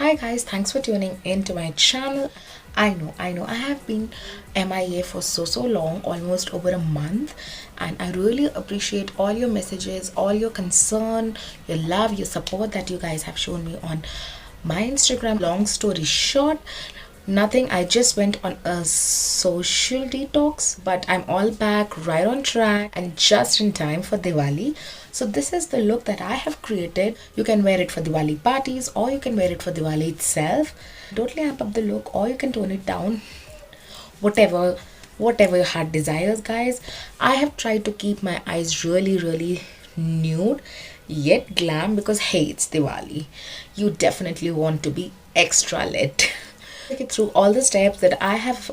Hi guys, thanks for tuning in to my channel. I know, I have been MIA for so long, almost over a month, and I really appreciate all your messages, all your concern, your love, your support that you guys have shown me on my Instagram. Long story short, nothing, I just went on a social detox, but I'm all back, right on track, and just in time for Diwali. So this is the look that I have created. You can wear it for Diwali parties, or you can wear it for Diwali itself. Totally amp up the look, or you can tone it down, whatever your heart desires, guys. I have tried to keep my eyes really nude yet glam, because hey, it's Diwali. You definitely want to be extra lit. Take it through all the steps that I have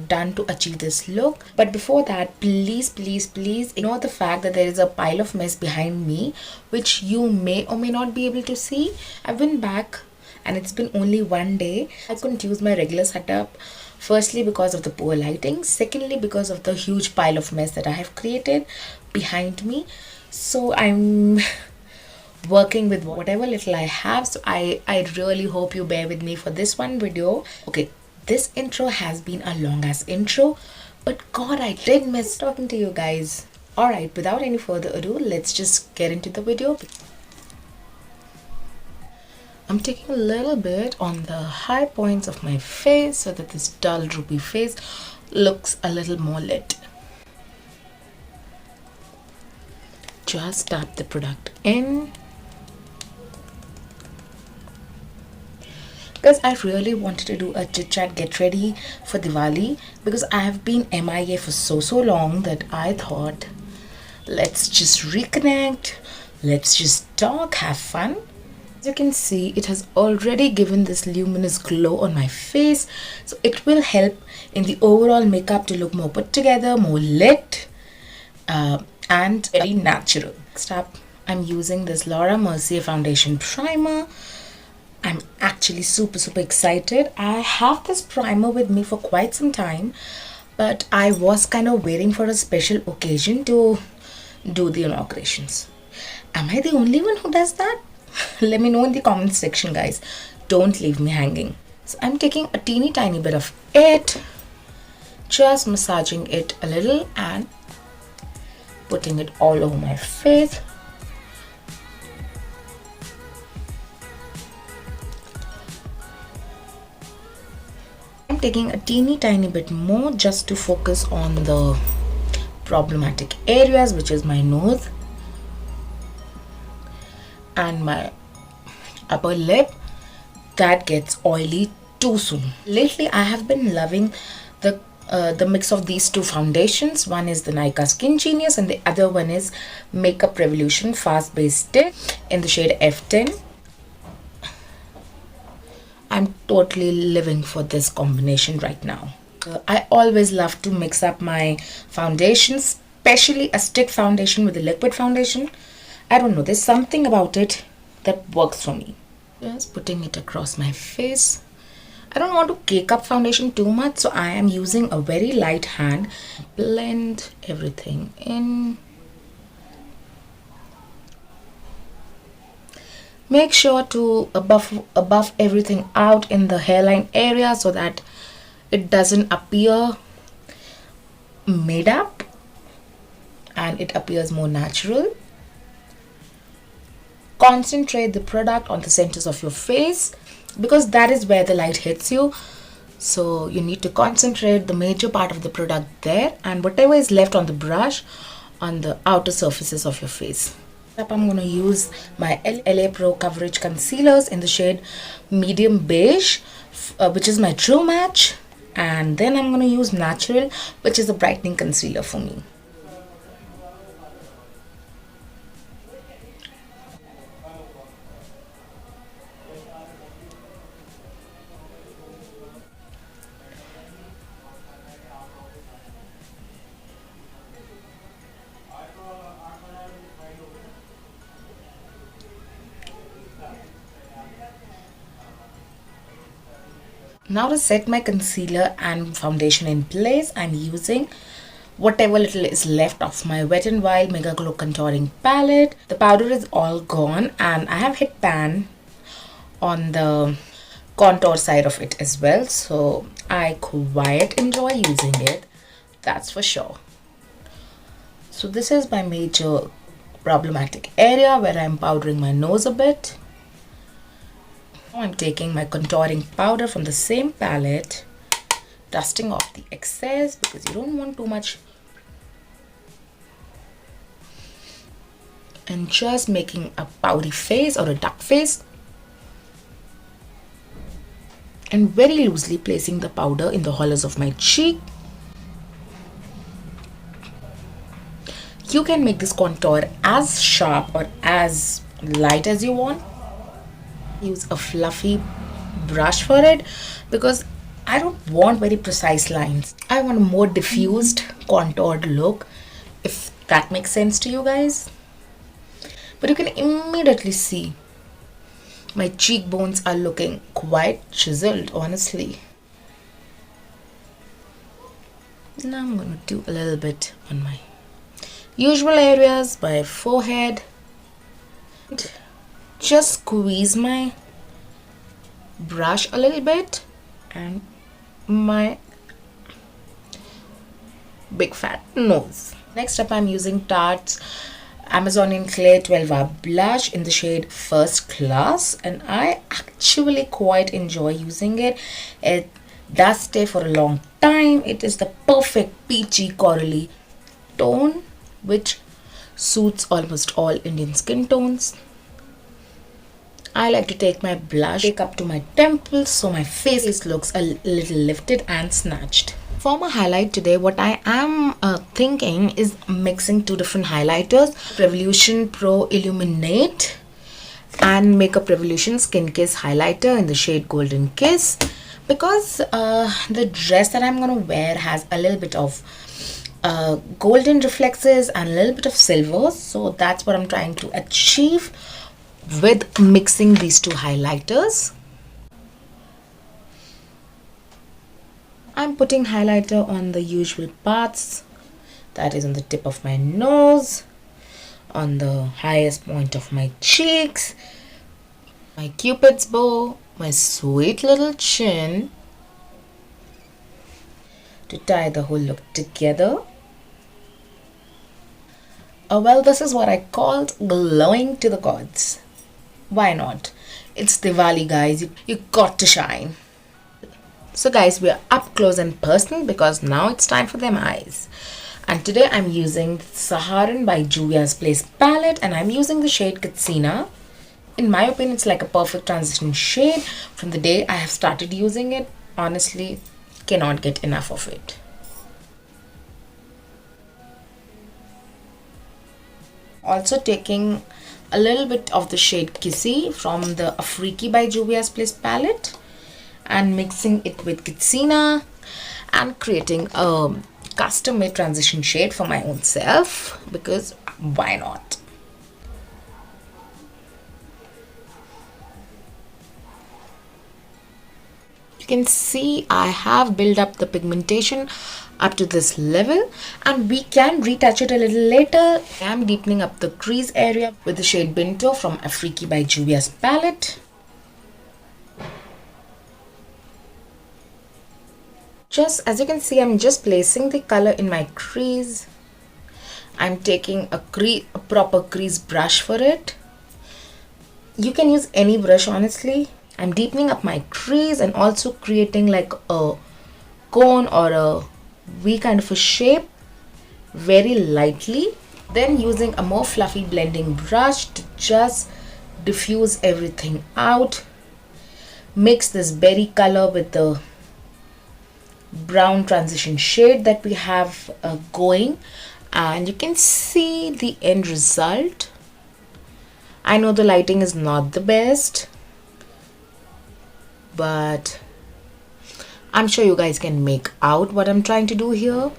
done to achieve this look. But before that, please ignore the fact that there is a pile of mess behind me, which you may or may not be able to see. I've been back and it's been only one day. I couldn't use my regular setup. Firstly, because of the poor lighting. Secondly, because of the huge pile of mess that I have created behind me. So I'm working with whatever little I have. So I really hope you bear with me for this one video. Okay, this intro has been a long ass intro, but god, I did miss talking to you guys. Alright, without any further ado, let's just get into the video. I'm taking a little bit on the high points of my face so that this dull droopy face looks a little more lit. Just tap the product in. Because I really wanted to do a chit chat get ready for Diwali, because I have been MIA for so long that I thought, let's just reconnect, let's just talk, have fun. As you can see, it has already given this luminous glow on my face, so it will help in the overall makeup to look more put together, more lit, and very natural. Next up, I'm using this Laura Mercier foundation primer. I'm actually super excited. I have this primer with me for quite some time, but I was kind of waiting for a special occasion to do the inaugurations. Am I the only one who does that? Let me know in the comment section, guys. Don't leave me hanging. So I'm taking a teeny tiny bit of it, just massaging it a little and putting it all over my face. I'm taking a teeny tiny bit more just to focus on the problematic areas, which is my nose and my upper lip that gets oily too soon. Lately, I have been loving the mix of these two foundations. One is the Nykaa Skin Genius and the other one is Makeup Revolution Fast Base Stick in the shade F10. I'm totally living for this combination right now. I always love to mix up my foundations, especially a stick foundation with a liquid foundation. I don't know, there's something about it that works for me. Just putting it across my face. I don't want to cake up foundation too much, so I am using a very light hand. Blend everything in. Make sure to buff everything out in the hairline area so that it doesn't appear made up and it appears more natural. Concentrate the product on the centers of your face, because that is where the light hits you. So you need to concentrate the major part of the product there, and whatever is left on the brush on the outer surfaces of your face. I'm going to use my LA Pro Coverage Concealers in the shade Medium Beige, which is my true match. And then I'm going to use Natural, which is a brightening concealer for me. Now to set my concealer and foundation in place, I'm using whatever little is left of my Wet n Wild Mega Glow Contouring Palette. The powder is all gone and I have hit pan on the contour side of it as well, so I quite enjoy using it, that's for sure. So this is my major problematic area where I'm powdering my nose a bit. Now I'm taking my contouring powder from the same palette, dusting off the excess because you don't want too much, and just making a pouty face or a duck face, and very loosely placing the powder in the hollows of my cheek. You can make this contour as sharp or as light as you want. Use a fluffy brush for it because I don't want very precise lines. I want a more diffused contoured look, if that makes sense to you guys. But you can immediately see my cheekbones are looking quite chiseled, honestly. Now I'm going to do a little bit on my usual areas, my forehead. Just squeeze my brush a little bit and my big fat nose. Next up, I'm using Tarte's Amazonian Clay 12-hour blush in the shade First Class, and I actually quite enjoy using it. It does stay for a long time. It is the perfect peachy corally tone which suits almost all Indian skin tones. I like to take my blush up to my temples so my face looks a little lifted and snatched. For my highlight today, what I am thinking is mixing two different highlighters, Revolution Pro Illuminate and Makeup Revolution Skin Kiss highlighter in the shade Golden Kiss, because the dress that I'm going to wear has a little bit of golden reflexes and a little bit of silver, so that's what I'm trying to achieve with mixing these two highlighters. I'm putting highlighter on the usual parts, that is on the tip of my nose, on the highest point of my cheeks, my cupid's bow, my sweet little chin, to tie the whole look together. Well, this is what I called glowing to the gods. Why not? It's Diwali, guys. You got to shine. So guys, we are up close and personal because now it's time for them eyes. And today I'm using Saharan by Juvia's Place palette, and I'm using the shade Katsina. In my opinion, it's like a perfect transition shade. From the day I have started using it, honestly, cannot get enough of it. Also taking a little bit of the shade Kissy from the Afriki by Juvia's Place palette and mixing it with Katsina and creating a custom made transition shade for my own self, because why not? You can see I have built up the pigmentation up to this level, and we can retouch it a little later. I am deepening up the crease area with the shade Binto from Afriki by Juvia's palette. Just as you can see, I'm just placing the color in my crease. I'm taking a proper crease brush for it. You can use any brush, honestly. I'm deepening up my crease and also creating like a cone or a V kind of a shape very lightly. Then using a more fluffy blending brush to just diffuse everything out. Mix this berry color with the brown transition shade that we have going, and you can see the end result. I know the lighting is not the best, but I'm sure you guys can make out what I'm trying to do here.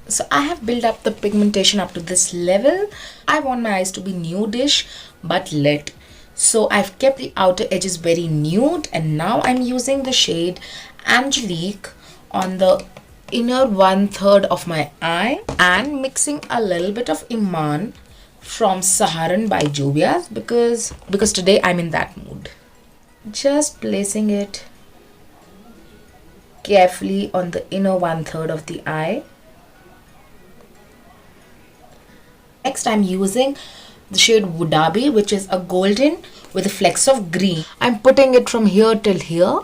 So I have built up the pigmentation up to this level. I want my eyes to be nudish but lit, so I've kept the outer edges very nude, and now I'm using the shade Angelique on the inner 1/3 of my eye and mixing a little bit of Iman from Saharan by Juvia's because today I'm in that mood. Just placing it carefully on the inner 1/3 of the eye. Next, I'm using the shade Wudabi, which is a golden with a flecks of green. I'm putting it from here till here.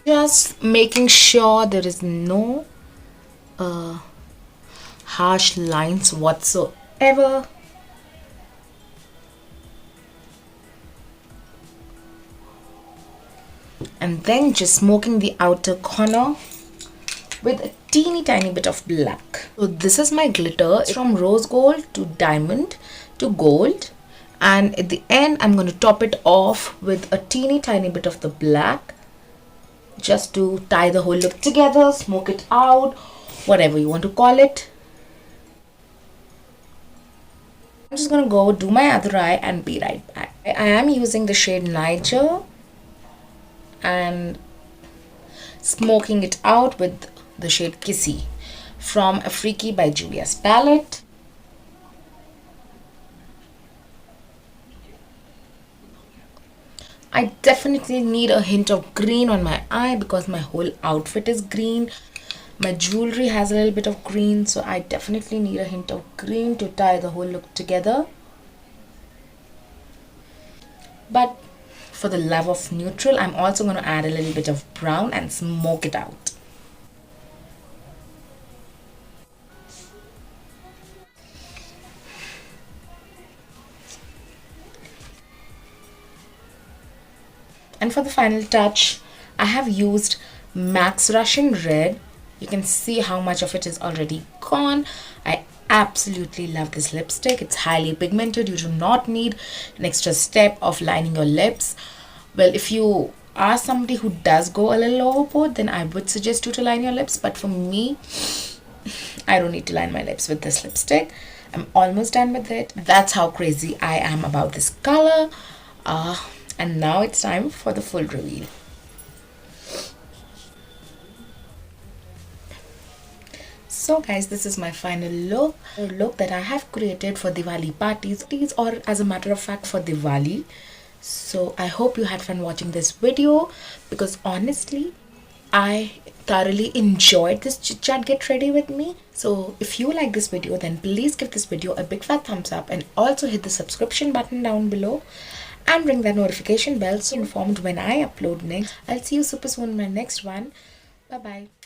Just making sure there is no harsh lines whatsoever. And then just smoking the outer corner with a teeny tiny bit of black. So this is my glitter. It's from rose gold to diamond to gold, and at the end I'm going to top it off with a teeny tiny bit of the black, just to tie the whole look together, smoke it out, whatever you want to call it. I'm just gonna go do my other eye and be right back. I am using the shade Niger and smoking it out with the shade Kissy from a Freaky by Julia's palette. I definitely need a hint of green on my eye because my whole outfit is green. My jewelry has a little bit of green, so I definitely need a hint of green to tie the whole look together. But for the love of neutral, I'm also going to add a little bit of brown and smoke it out. And for the final touch, I have used Max Russian Red. You can see how much of it is already gone. I absolutely love this lipstick. It's highly pigmented. You do not need an extra step of lining your lips. Well, if you are somebody who does go a little overboard, then I would suggest you to line your lips. But for me, I don't need to line my lips with this lipstick. I'm almost done with it. That's how crazy I am about this color. And now it's time for the full reveal. So guys, this is my final look. A look that I have created for Diwali parties or as a matter of fact for Diwali. So I hope you had fun watching this video, because honestly I thoroughly enjoyed this chit chat get ready with me. So if you like this video, then please give this video a big fat thumbs up and also hit the subscription button down below and ring that notification bell so you're informed when I upload next. I'll see you super soon in my next one. Bye bye.